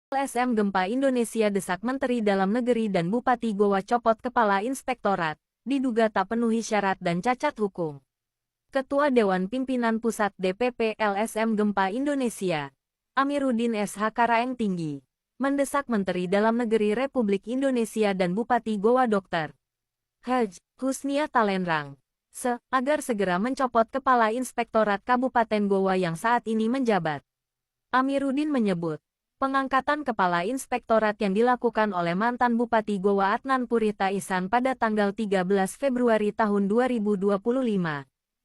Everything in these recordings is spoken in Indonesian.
LSM Gempa Indonesia desak Menteri Dalam Negeri dan Bupati Goa copot Kepala Inspektorat, diduga tak penuhi syarat dan cacat hukum. Ketua Dewan Pimpinan Pusat DPP LSM Gempa Indonesia, Amiruddin SH Karaeng Tinggi, mendesak Menteri Dalam Negeri Republik Indonesia dan Bupati Goa Dr. Hj. Husnia Talenrang, agar segera mencopot Kepala Inspektorat Kabupaten Goa yang saat ini menjabat. Amiruddin menyebut, pengangkatan Kepala Inspektorat yang dilakukan oleh mantan Bupati Goa Adnan Purita Ihsan pada tanggal 13 Februari tahun 2025,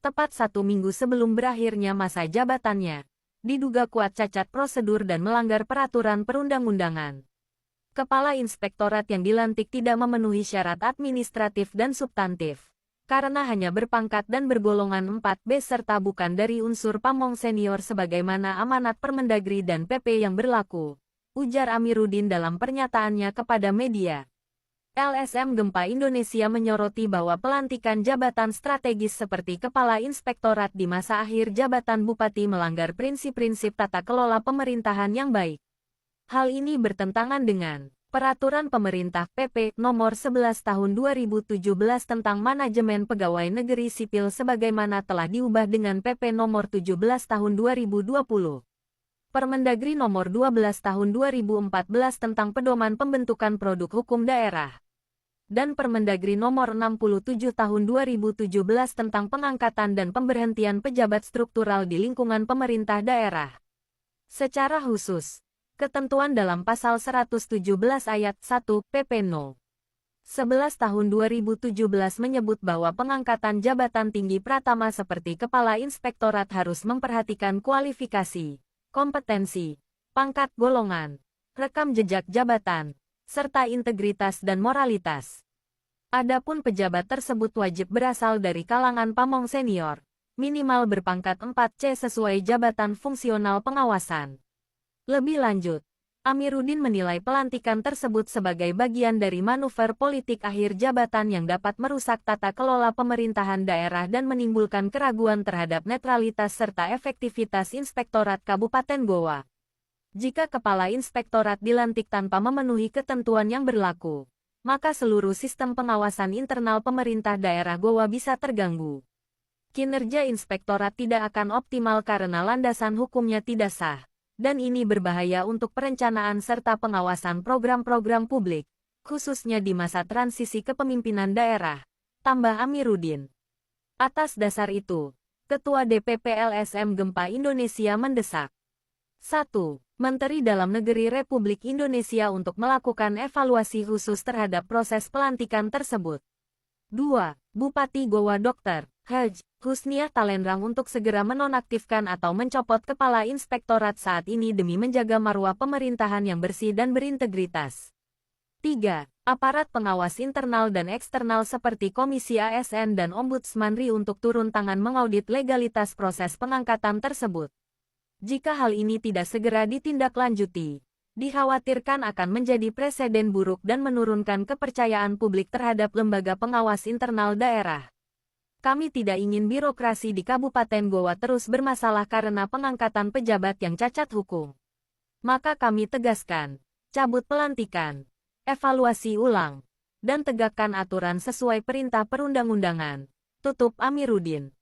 tepat 1 minggu sebelum berakhirnya masa jabatannya, diduga kuat cacat prosedur dan melanggar peraturan perundang-undangan. Kepala Inspektorat yang dilantik tidak memenuhi syarat administratif dan substantif, karena hanya berpangkat dan bergolongan 4B serta bukan dari unsur pamong senior sebagaimana amanat Permendagri dan PP yang berlaku, ujar Amiruddin dalam pernyataannya kepada media. LSM Gempa Indonesia menyoroti bahwa pelantikan jabatan strategis seperti Kepala Inspektorat di masa akhir jabatan Bupati melanggar prinsip-prinsip tata kelola pemerintahan yang baik. Hal ini bertentangan dengan Peraturan Pemerintah PP Nomor 11 Tahun 2017 tentang Manajemen Pegawai Negeri Sipil sebagaimana telah diubah dengan PP Nomor 17 Tahun 2020. Permendagri Nomor 12 Tahun 2014 tentang Pedoman Pembentukan Produk Hukum Daerah. Dan Permendagri Nomor 67 Tahun 2017 tentang Pengangkatan dan Pemberhentian Pejabat Struktural di Lingkungan Pemerintah Daerah. Secara khusus, ketentuan dalam Pasal 117 Ayat 1 PP No. 11 Tahun 2017 menyebut bahwa pengangkatan jabatan tinggi pratama seperti Kepala Inspektorat harus memperhatikan kualifikasi, kompetensi, pangkat golongan, rekam jejak jabatan, serta integritas dan moralitas. Adapun pejabat tersebut wajib berasal dari kalangan pamong senior, minimal berpangkat 4C sesuai jabatan fungsional pengawasan. Lebih lanjut, Amiruddin menilai pelantikan tersebut sebagai bagian dari manuver politik akhir jabatan yang dapat merusak tata kelola pemerintahan daerah dan menimbulkan keraguan terhadap netralitas serta efektivitas Inspektorat Kabupaten Goa. Jika Kepala Inspektorat dilantik tanpa memenuhi ketentuan yang berlaku, maka seluruh sistem pengawasan internal pemerintah daerah Goa bisa terganggu. Kinerja Inspektorat tidak akan optimal karena landasan hukumnya tidak sah. Dan ini berbahaya untuk perencanaan serta pengawasan program-program publik, khususnya di masa transisi kepemimpinan daerah, tambah Amiruddin. Atas dasar itu, Ketua DPP LSM Gempa Indonesia mendesak 1. Menteri Dalam Negeri Republik Indonesia untuk melakukan evaluasi khusus terhadap proses pelantikan tersebut. 2. Bupati Goa Dr. Hj. Husnia Talenrang untuk segera menonaktifkan atau mencopot Kepala Inspektorat saat ini demi menjaga marwah pemerintahan yang bersih dan berintegritas. 3. Aparat pengawas internal dan eksternal seperti Komisi ASN dan Ombudsman RI untuk turun tangan mengaudit legalitas proses pengangkatan tersebut. Jika hal ini tidak segera ditindaklanjuti, dikhawatirkan akan menjadi preseden buruk dan menurunkan kepercayaan publik terhadap lembaga pengawas internal daerah. Kami tidak ingin birokrasi di Kabupaten Goa terus bermasalah karena pengangkatan pejabat yang cacat hukum. Maka kami tegaskan, cabut pelantikan, evaluasi ulang, dan tegakkan aturan sesuai perintah perundang-undangan, tutup Amiruddin.